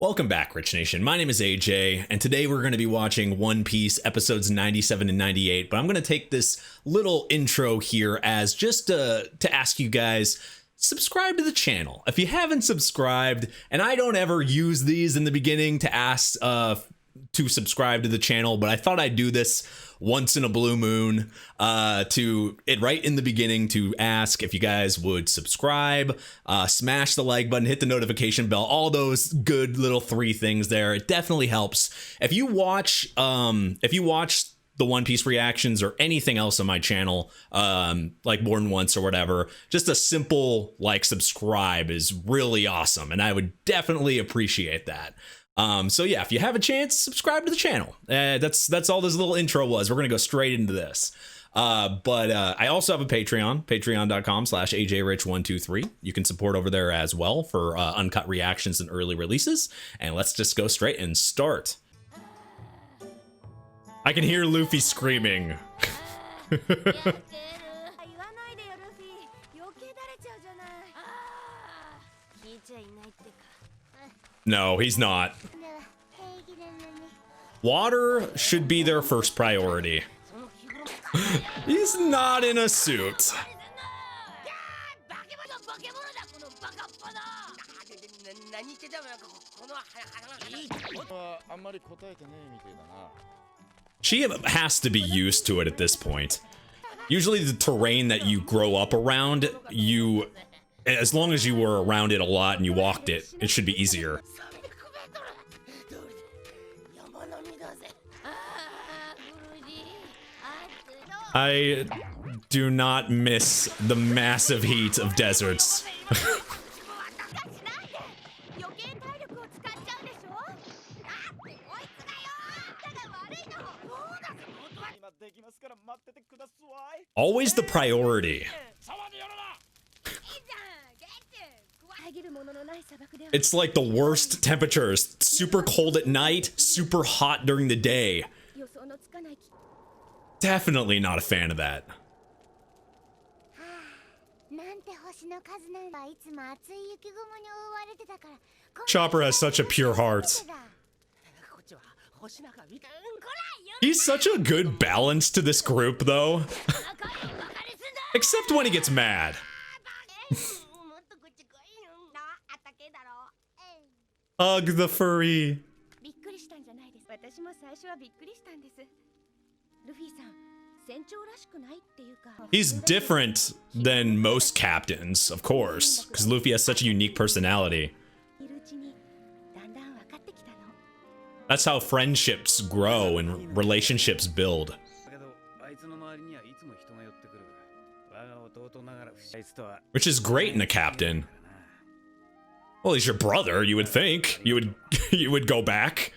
Welcome back, Rich Nation. My name is AJ, and today we're going to be watching One Piece episodes 97 and 98, but I'm going to take this little intro here as just to ask you guys, subscribe to the channel. If you haven't subscribed, and I don't ever use these in the beginning to ask to subscribe to the channel, but I thought I'd do this once in a blue moon right in the beginning to ask if you guys would subscribe, smash the like button, hit the notification bell, all those good little three things there. It definitely helps. If you watch the One Piece reactions or anything else on my channel, like more than once or whatever, just a simple like subscribe is really awesome, and I would definitely appreciate that. So yeah, if you have a chance, subscribe to the channel. That's all this little intro was. We're gonna go straight into this. But I also have a Patreon, patreon.com/ajrich123. You can support over there as well for uncut reactions and early releases. And let's just go straight and start. I can hear Luffy screaming. No, he's not. Water should be their first priority. He's not in a suit. She has to be used to it at this point. Usually the terrain that you grow up around, as long as you were around it a lot and you walked it, it should be easier. I do not miss the massive heat of deserts. Always the priority. It's like the worst temperatures. Super cold at night, super hot during the day. Definitely not a fan of that. Chopper has such a pure heart. He's such a good balance to this group, though. Except when he gets mad. Hug the furry. He's different than most captains, of course, because Luffy has such a unique personality. That's how friendships grow and relationships build. Which is great in a captain. Well, he's your brother, you would think. You would go back.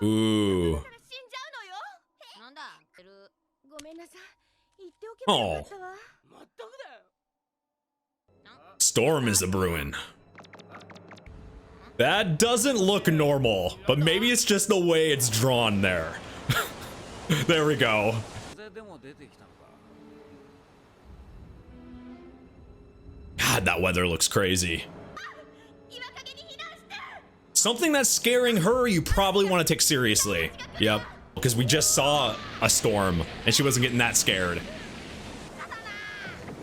Ooh. Oh. Storm is a brewing. That doesn't look normal, but maybe it's just the way it's drawn there. There we go. God, that weather looks crazy. Something that's scaring her, you probably want to take seriously. Yep, because we just saw a storm and she wasn't getting that scared.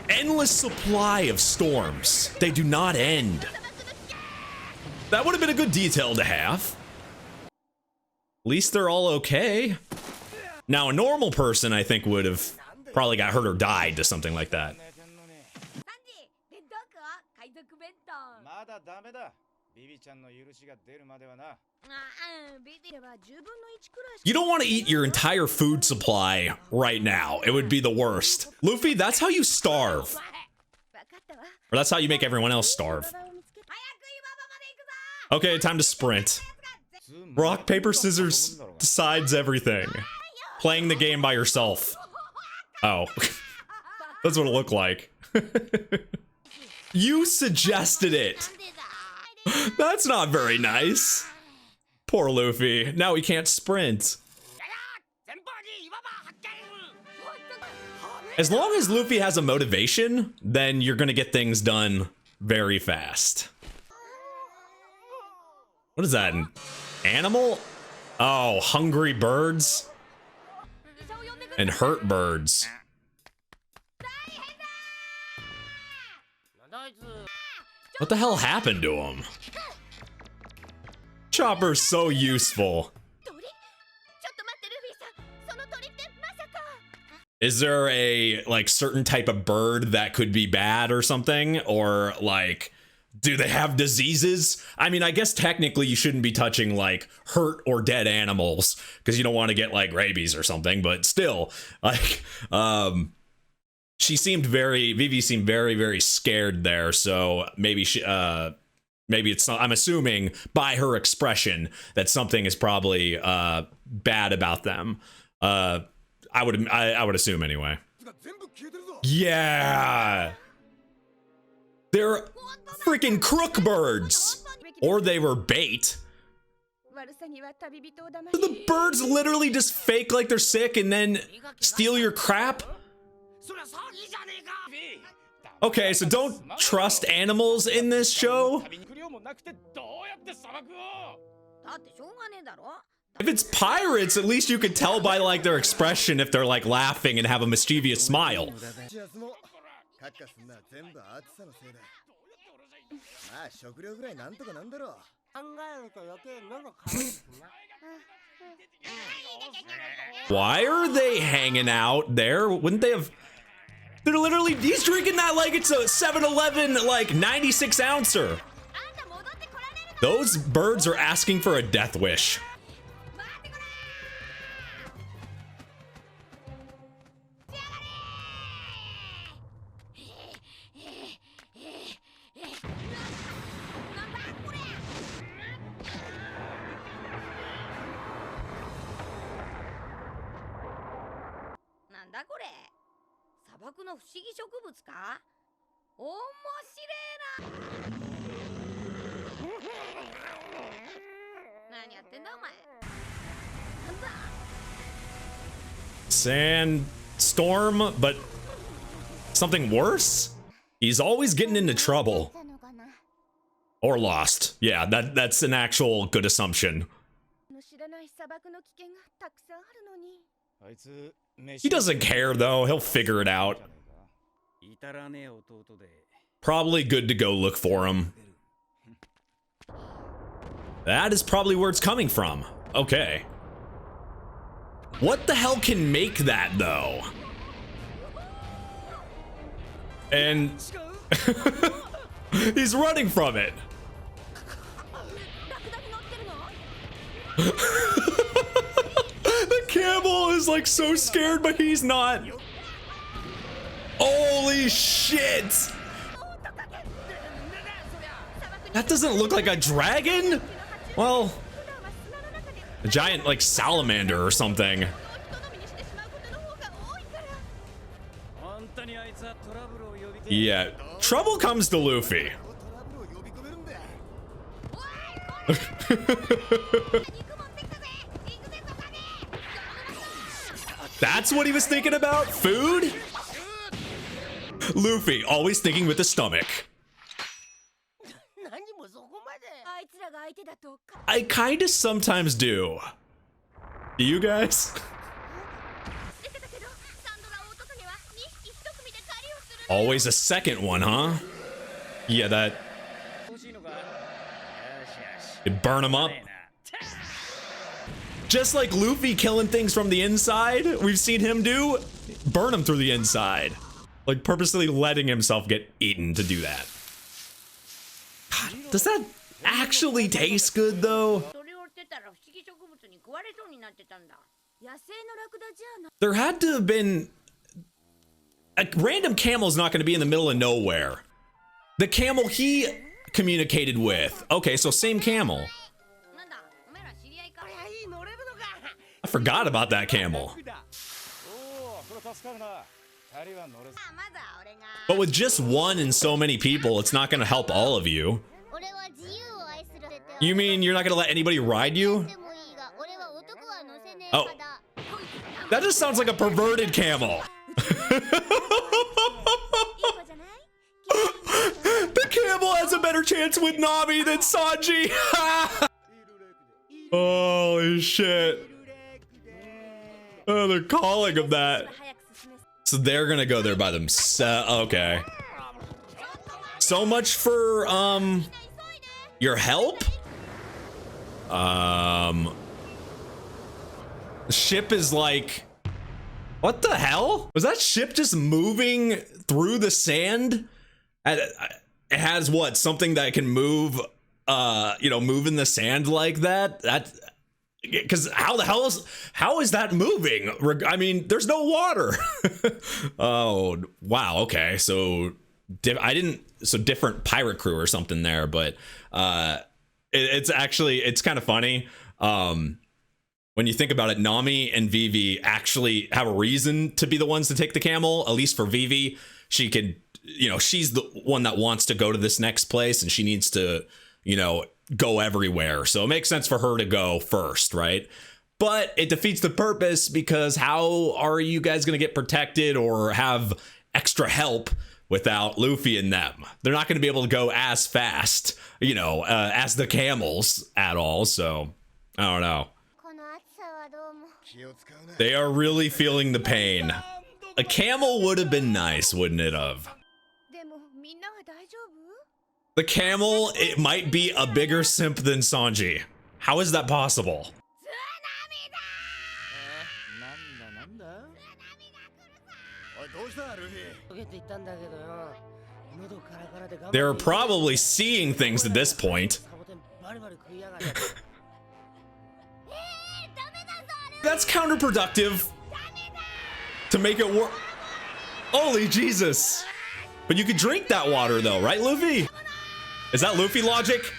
Endless supply of storms. They do not end. That would have been a good detail to have. At least they're all okay. Now, a normal person, I think, would have probably got hurt or died to something like that. You don't want to eat your entire food supply right now. It would be the worst. Luffy, that's how you starve. Or that's how you make everyone else starve. Okay, time to sprint. Rock, paper, scissors decides everything. Playing the game by yourself. Oh, that's what it looked like. You suggested it. That's not very nice. Poor Luffy. Now he can't sprint. As long as Luffy has a motivation, then you're gonna get things done very fast. What is that? An animal? Oh, hungry birds and hurt birds. What the hell happened to him? Chopper's so useful. Is there a like certain type of bird that could be bad or something? Or like, do they have diseases? I mean, I guess technically you shouldn't be touching like hurt or dead animals because you don't want to get like rabies or something, but still, like, she seemed Vivi seemed very, very scared there. So maybe maybe it's not, I'm assuming by her expression that something is probably bad about them. I would assume anyway. Yeah. They're freaking crook birds. Or they were bait. The birds literally just fake like they're sick and then steal your crap? Okay, so don't trust animals in this show. If it's pirates, at least you could tell by like their expression if they're like laughing and have a mischievous smile. Why are they hanging out there? Wouldn't they have... They're literally... He's drinking that like it's a 7-Eleven like 96-ouncer. Those birds are asking for a death wish. Sandstorm, but something worse? He's always getting into trouble. Or lost. Yeah, that's an actual good assumption. He doesn't care though, he'll figure it out. Probably good to go look for him. That is probably where it's coming from. Okay. What the hell can make that though? And he's running from it. The camel is like so scared, but he's not. Holy shit! That doesn't look like a dragon? Well, a giant like salamander or something. Yeah, trouble comes to Luffy. That's what he was thinking about? Food? Luffy, always thinking with the stomach. I kinda sometimes do. Do you guys? Always a second one, huh? Yeah, that... It'd burn him up. Just like Luffy killing things from the inside, we've seen him do, burn him through the inside. Like purposely letting himself get eaten to do that. God, does that actually taste good though? There had to have been... A random camel's not going to be in the middle of nowhere. The camel he communicated with. Okay, so same camel. I forgot about that camel. But with just one and so many people, it's not gonna help all of you. You mean you're not gonna let anybody ride you? Oh. That just sounds like a perverted camel. The camel has a better chance with Nami than Sanji. Holy shit. Oh, they're calling him that. So they're gonna go there by themselves. Okay. So much for your help. The ship is like, what the hell? Was that ship just moving through the sand? It has what? Something that can move, you know, move in the sand like that? Because how is that moving? I mean, there's no water. Oh, wow. Okay. So different pirate crew or something there, but it's kind of funny. When you think about it, Nami and Vivi actually have a reason to be the ones to take the camel. At least for Vivi, she could, you know, she's the one that wants to go to this next place and she needs to, you know, go everywhere. So it makes sense for her to go first, right? But it defeats the purpose because how are you guys going to get protected or have extra help without Luffy and them? They're not going to be able to go as fast, you know, as the camels at all. So I don't know. They are really feeling the pain. A camel would have been nice, wouldn't it have? The camel, it might be a bigger simp than Sanji. How is that possible? They're probably seeing things at this point. That's counterproductive to make it work. Holy Jesus. But you could drink that water though, right, Luffy? Is that Luffy logic?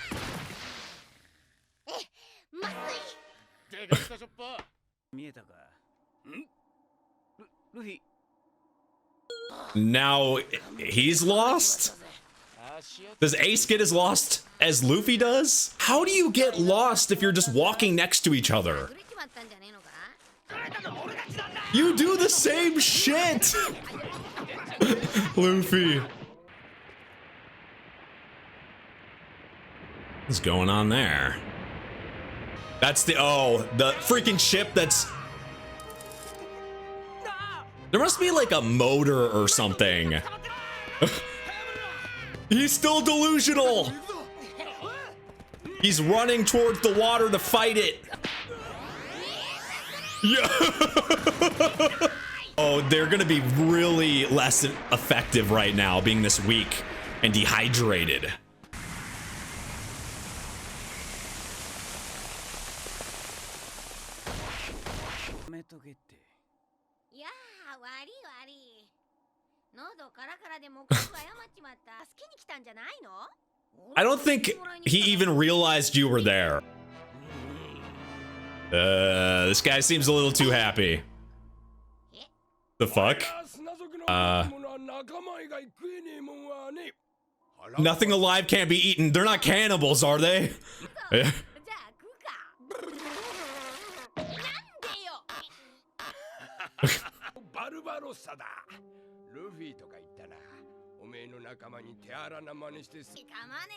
Now he's lost? Does Ace get as lost as Luffy does? How do you get lost if you're just walking next to each other? You do the same shit! Luffy. What's going on there? That's the freaking ship that's... There must be like a motor or something. He's still delusional. He's running towards the water to fight it. Yeah. Oh, they're gonna be really less effective right now, being this weak and dehydrated. I don't think he even realized you were there. This guy seems a little too happy. The fuck? Nothing alive can't be eaten. They're not cannibals, are they?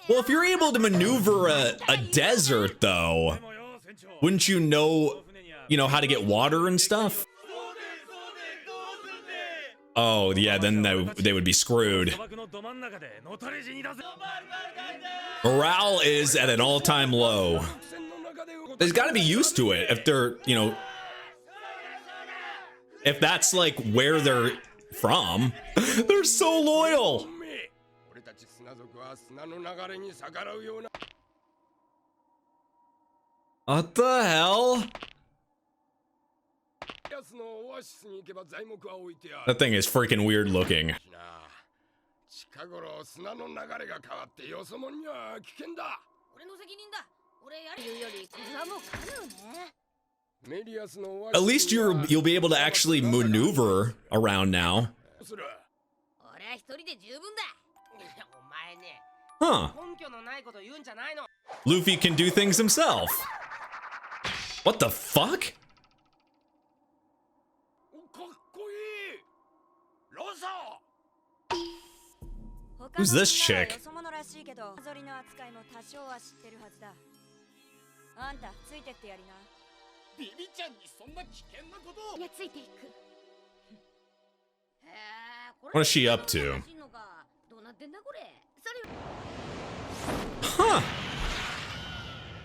Well, if you're able to maneuver a desert, though, wouldn't you know how to get water and stuff? Oh, yeah, then they would be screwed. Morale is at an all-time low. They've got to be used to it if they're, if that's like where they're from. They're so loyal. What the hell? That thing is freaking weird looking. At least you'll be able to actually maneuver around now. Huh. Luffy can do things himself. What the fuck? Who's this chick? What is she up to? Huh.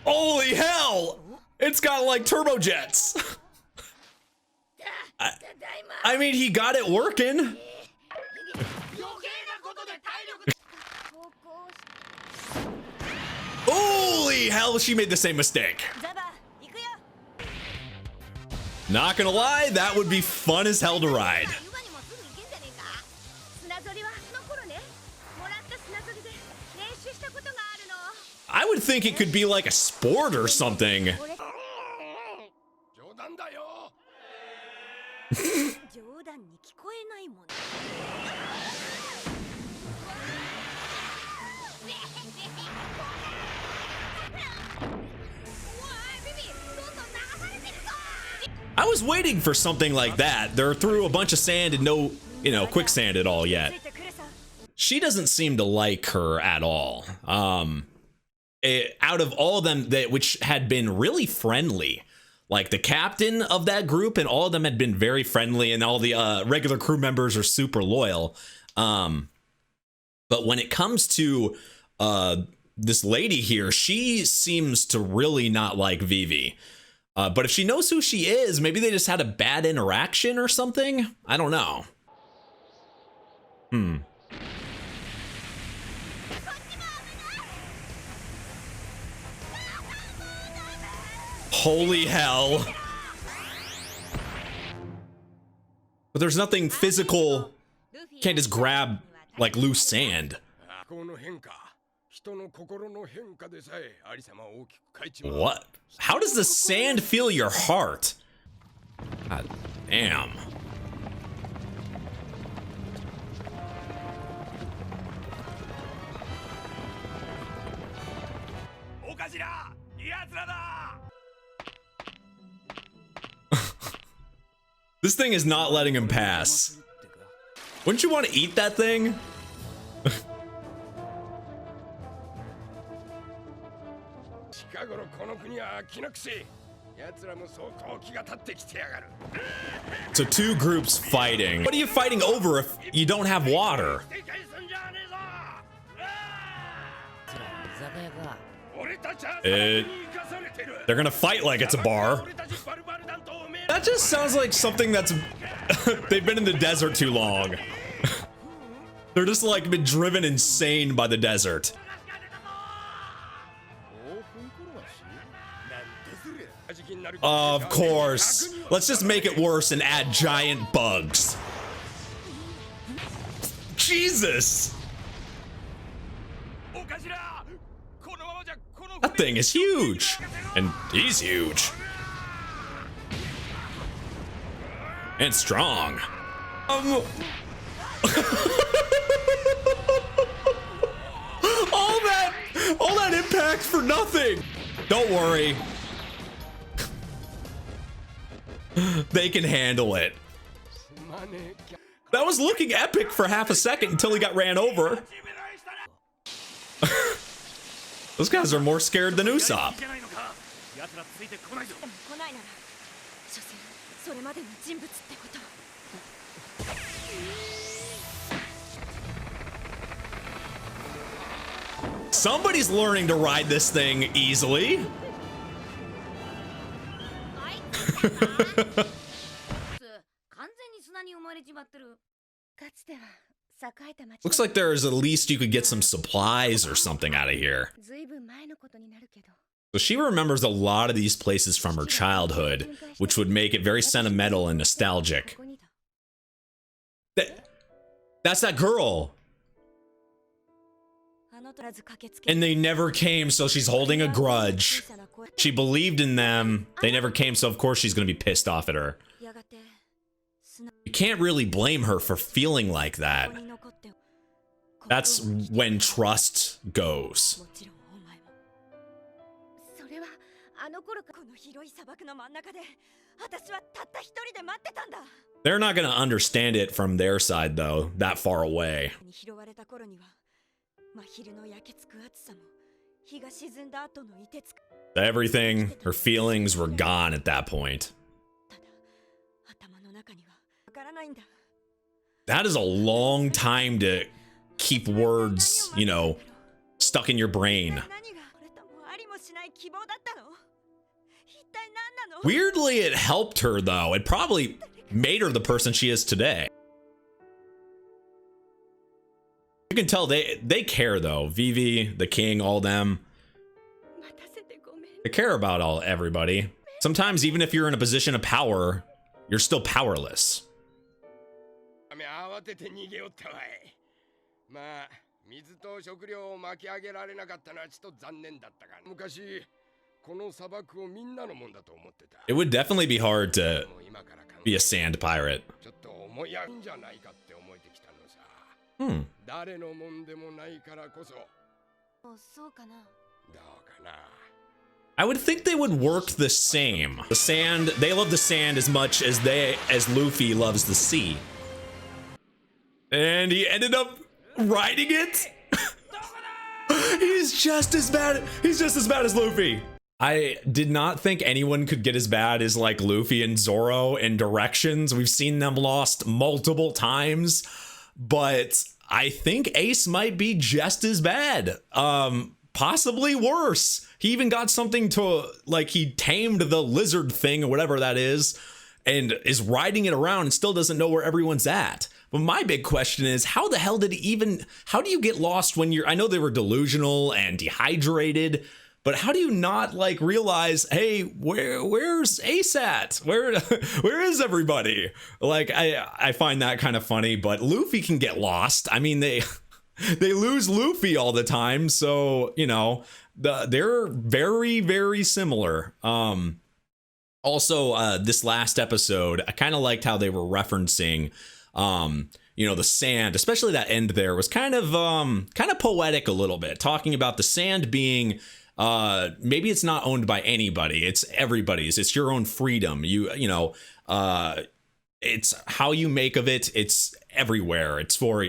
Holy hell! It's got like turbojets. I mean, he got it working. Holy hell, she made the same mistake. Not gonna lie, that would be fun as hell to ride. I would think it could be like a sport or something. I was waiting for something like that. They're through a bunch of sand and no, quicksand at all yet. She doesn't seem to like her at all. Out of all of them which had been really friendly, like the captain of that group and all of them had been very friendly and all the regular crew members are super loyal. But when it comes to this lady here, she seems to really not like Vivi. But if she knows who she is, maybe they just had a bad interaction or something. I don't know. Holy hell. But there's nothing physical. Can't just grab like loose sand. What? How does the sand feel your heart? God damn. This thing is not letting him pass. Wouldn't you want to eat that thing? So two groups fighting. What are you fighting over if you don't have water? They're gonna fight like it's a bar. That just sounds like something that's they've been in the desert too long. They're just like been driven insane by the desert. Of course. Let's just make it worse and add giant bugs. Jesus. That thing is huge. And he's huge. And strong. all that impact for nothing. Don't worry. They can handle it. That was looking epic for half a second until he got ran over. Those guys are more scared than Usopp. Somebody's learning to ride this thing easily. Looks like there's at least you could get some supplies or something out of here. So she remembers a lot of these places from her childhood, which would make it very sentimental and nostalgic. That's that girl. And they never came, so she's holding a grudge. She believed in them. They never came, so of course she's gonna be pissed off at her. You can't really blame her for feeling like that. That's when trust goes. They're not going to understand it from their side, though, that far away. Everything, her feelings were gone at that point. That is a long time to keep words, you know, stuck in your brain. Weirdly, it helped her, though. It probably made her the person she is today. You can tell they care, though. Vivi, the king, all them. They care about everybody. Sometimes, even if you're in a position of power, you're still powerless. It would definitely be hard to be a sand pirate. I would think they would work the same. The sand, they love the sand as much as Luffy loves the sea. And he ended up riding it. He's just as bad as Luffy. I did not think anyone could get as bad as like Luffy and Zoro in directions. We've seen them lost multiple times, but I think Ace might be just as bad. Possibly worse. He even got something to, like, he tamed the lizard thing or whatever that is and is riding it around and still doesn't know where everyone's at. But my big question is, how the hell did he even, how do you get lost when you're, I know they were delusional and dehydrated, but how do you not like realize, hey, where's Ace at? Where is everybody? Like, I find that kind of funny, but Luffy can get lost. I mean, they lose Luffy all the time, so you know they're very, very similar. Also, this last episode, I kind of liked how they were referencing, you know, the sand, especially that end there was kind of poetic a little bit, talking about the sand being, maybe it's not owned by anybody, it's everybody's, it's your own freedom. You know, it's how you make of it. It's everywhere. It's for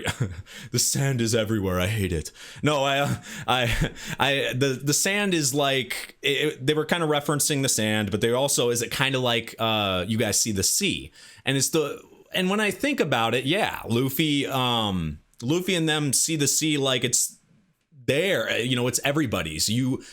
the sand is everywhere. I hate it. No, the sand is like they were kind of referencing the sand, but they also is it kind of like you guys see the sea, and it's and when I think about it, yeah, Luffy and them see the sea like it's there. You know, it's everybody's.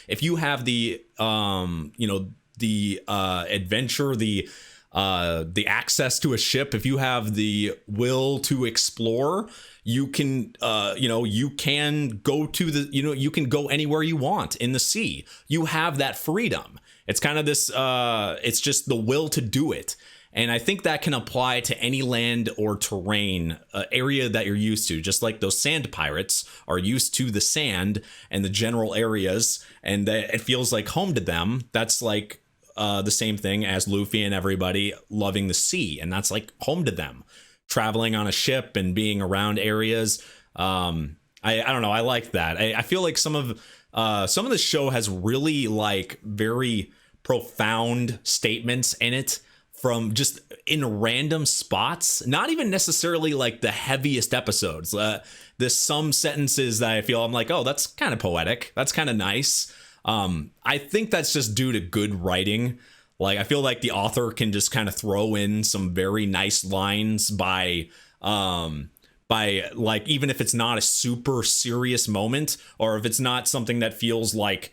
If you have the you know, the adventure, the access to a ship, if you have the will to explore, you can you know, you can go to the, you know, you can go anywhere you want in the sea. You have that freedom. It's kind of this it's just the will to do it. And I think that can apply to any land or terrain area that you're used to, just like those sand pirates are used to the sand and the general areas, and it feels like home to them. That's like the same thing as Luffy and everybody loving the sea, and that's like home to them, traveling on a ship and being around areas. I don't know, I like that. I feel like some of the show has really like very profound statements in it from just in random spots, not even necessarily like the heaviest episodes. There's some sentences that I feel I'm like, oh, that's kind of poetic, that's kind of nice. I think that's just due to good writing. Like, I feel like the author can just kind of throw in some very nice lines by like, even if it's not a super serious moment, or if it's not something that feels like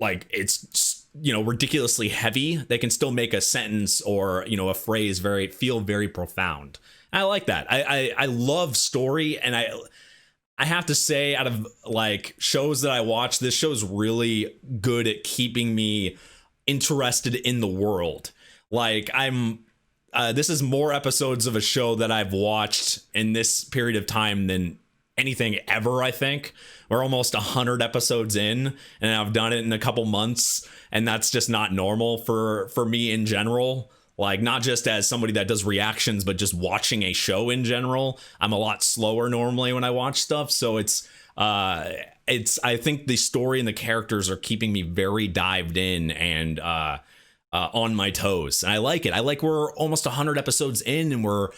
it's, you know, ridiculously heavy, they can still make a sentence or, you know, a phrase feel very profound. I like that. I love story, and I have to say, out of like shows that I watch, this show's really good at keeping me interested in the world. Like, this is more episodes of a show that I've watched in this period of time than anything ever, I think. We're almost 100 episodes in, and I've done it in a couple months, and that's just not normal for me in general. Like, not just as somebody that does reactions, but just watching a show in general. I'm a lot slower normally when I watch stuff. So I think the story and the characters are keeping me very dived in and on my toes. And I like it. I like we're almost 100 episodes in and we're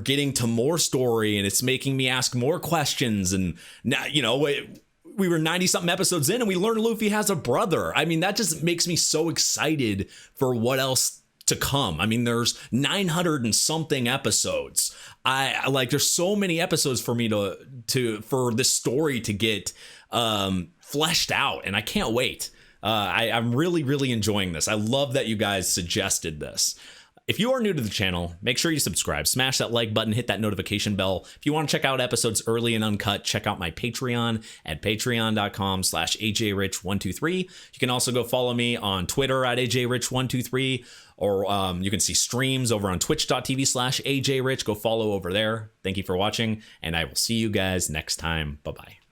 getting to more story, and it's making me ask more questions. And now, you know, we were 90 something episodes in and we learned Luffy has a brother. I mean, that just makes me so excited for what else to come. I mean, there's 900 and something episodes. I like, there's so many episodes for me for this story to get fleshed out, and I can't wait. I'm really, really enjoying this. I love that you guys suggested this. If you are new to the channel, make sure you subscribe, smash that like button, hit that notification bell. If you want to check out episodes early and uncut, check out my Patreon at patreon.com/ajrich123. You can also go follow me on Twitter at ajrich123, or you can see streams over on twitch.tv/ajrich. Go follow over there. Thank you for watching, and I will see you guys next time. Bye-bye.